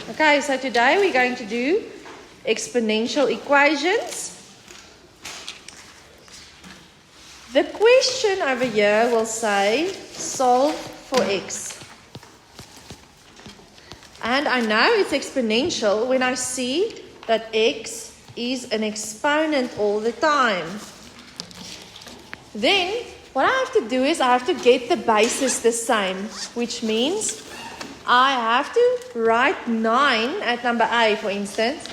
Okay, so today we're going to do exponential equations. The question over here will say, solve for x. And I know it's exponential when I see that x is an exponent all the time. Then, what I have to do is I have to get the bases the same, which means I have to write 9 at number A, for instance,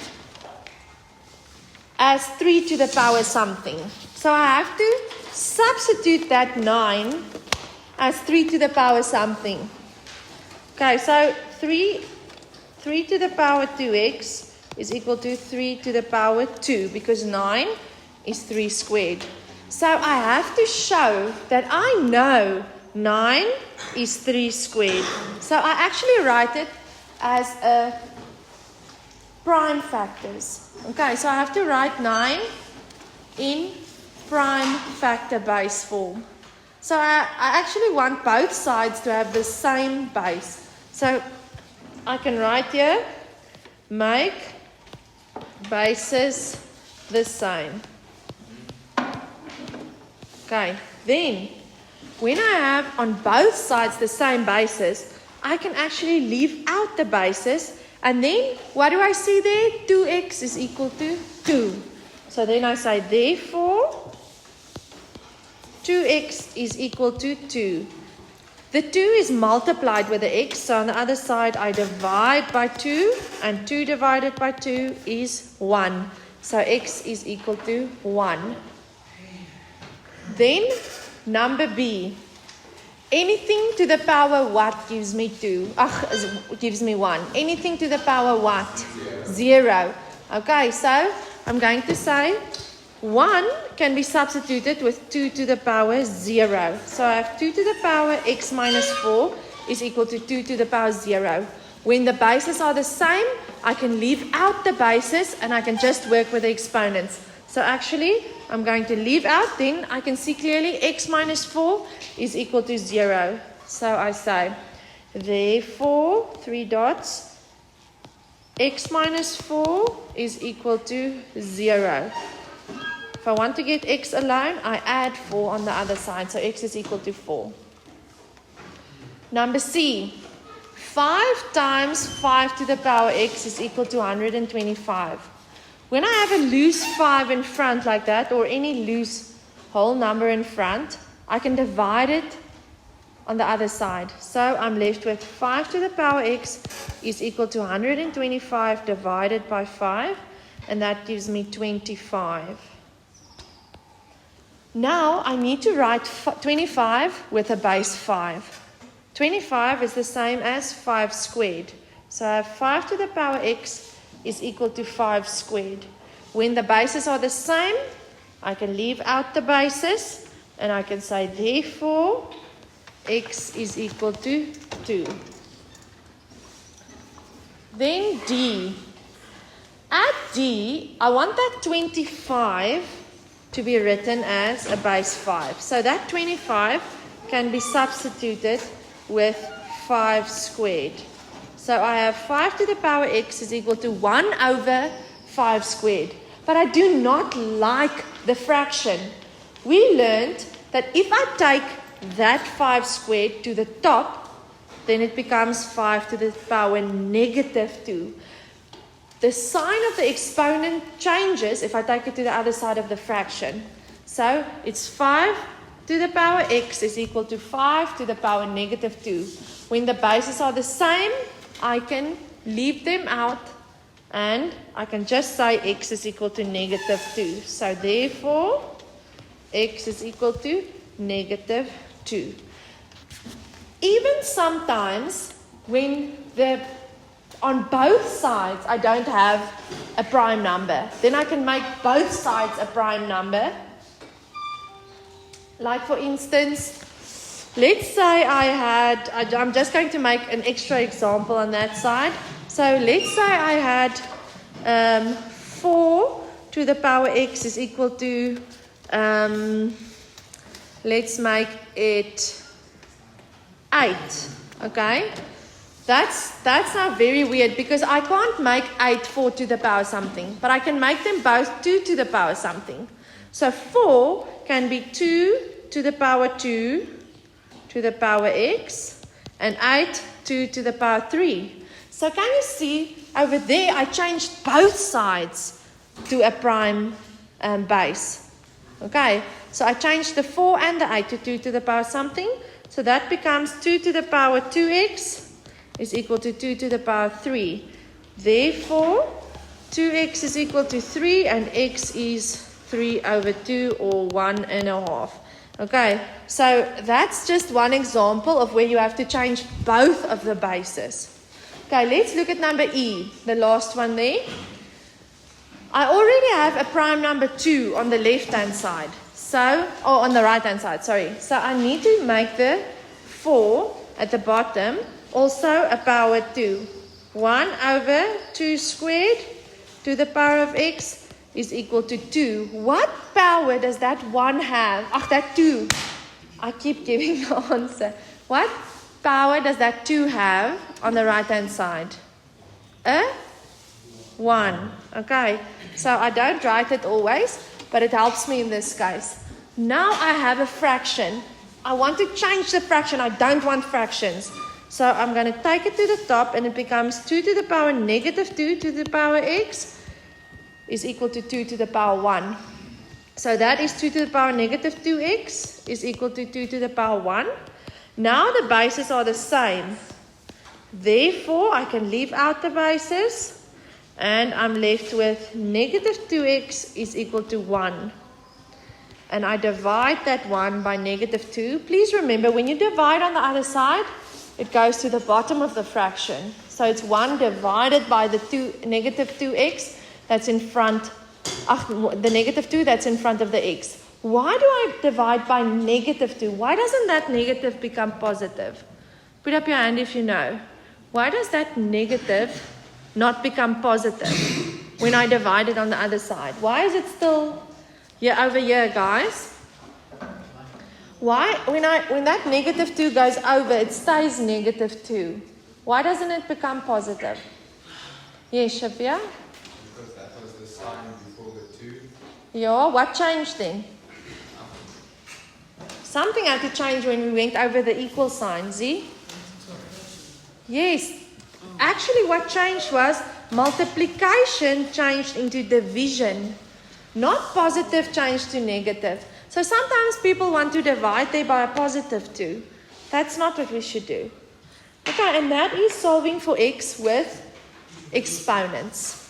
as 3 to the power something. So I have to substitute that 9 as 3 to the power something. Okay, so 3 to the power 2x is equal to 3 to the power 2 because 9 is 3 squared. So I have to show that I know 9 is 3 squared. So I actually write it as a prime factors. Okay, so I have to write 9 in prime factor base form. So I actually want both sides to have the same base. So I can write here, make bases the same. Okay, then when I have on both sides the same basis, I can actually leave out the bases. And then what do I see there? 2x is equal to 2. So then I say, therefore, 2x is equal to 2. The 2 is multiplied with the x, so on the other side I divide by 2, and 2 divided by 2 is 1. So x is equal to 1. Then, number B. Anything to the power what gives me 2? Gives me 1. Anything to the power what? 0. Okay, so I'm going to say 1 can be substituted with 2 to the power 0. So I have 2 to the power x minus 4 is equal to 2 to the power 0. When the bases are the same, I can leave out the bases and I can just work with the exponents. So actually, I'm going to leave out, then I can see clearly x minus 4 is equal to 0. So I say, therefore, 3 dots, x minus 4 is equal to 0. If I want to get x alone, I add 4 on the other side, so x is equal to 4. Number C, 5 times 5 to the power x is equal to 125. When I have a loose 5 in front like that, or any loose whole number in front, I can divide it on the other side. So I'm left with 5 to the power x is equal to 125 divided by 5, and that gives me 25. Now I need to write 25 with a base 5. 25 is the same as 5 squared. So I have 5 to the power x is equal to 5 squared. When the bases are the same, I can leave out the bases and I can say, therefore, x is equal to 2. Then D. At D, I want that 25 to be written as a base 5. So that 25 can be substituted with 5 squared. So I have 5 to the power x is equal to 1 over 5 squared. But I do not like the fraction. We learned that if I take that 5 squared to the top, then it becomes 5 to the power negative 2. The sign of the exponent changes if I take it to the other side of the fraction. So it's 5 to the power x is equal to 5 to the power negative 2. When the bases are the same, I can leave them out and I can just say x is equal to negative 2. So therefore, x is equal to negative 2. Even sometimes when on both sides I don't have a prime number, then I can make both sides a prime number. Like for instance, let's say I'm just going to make an extra example on that side. So let's say I had 4 to the power x is equal to, let's make it 8, okay? That's now very weird because I can't make 8 4 to the power something, but I can make them both 2 to the power something. So 4 can be 2 to the power 2 to the power x, and 8 2 to the power 3. So can you see over there I changed both sides to a prime base. Okay, so I changed the 4 and the 8 to 2 to the power something. So that becomes 2 to the power 2x is equal to 2 to the power 3. Therefore, 2x is equal to 3 and x is 3 over 2 or 1.5. Okay, so that's just one example of where you have to change both of the bases. Okay, let's look at number E, the last one there. I already have a prime number 2 on the left-hand side. Or on the right-hand side, sorry. So I need to make the 4 at the bottom also a power 2. 1 over 2 squared to the power of x is equal to 2. What power does that 1 have? That 2. I keep giving the answer. What power does that 2 have on the right-hand side? A 1. Okay, so I don't write it always, but it helps me in this case. Now I have a fraction. I want to change the fraction. I don't want fractions. So I'm going to take it to the top, and it becomes 2 to the power negative 2 to the power x is equal to 2 to the power 1. So that is 2 to the power negative 2x is equal to 2 to the power 1. Now the bases are the same. Therefore, I can leave out the bases, and I'm left with negative 2x is equal to 1. And I divide that 1 by negative 2. Please remember, when you divide on the other side, it goes to the bottom of the fraction. So it's 1 divided by the negative 2x that's in front, the negative 2 that's in front of the x. Why do I divide by negative 2? Why doesn't that negative become positive? Put up your hand if you know. Why does that negative not become positive when I divide it on the other side? Why is it still over here, guys? Why, when that negative 2 goes over, it stays negative 2. Why doesn't it become positive? Yes, Shafia? Because that was the sign before the 2. Yeah, what changed then? Something had to change when we went over the equal sign, see? Yes. Actually, what changed was multiplication changed into division. Not positive changed to negative. So sometimes people want to divide there by a positive 2. That's not what we should do. Okay, and that is solving for x with exponents.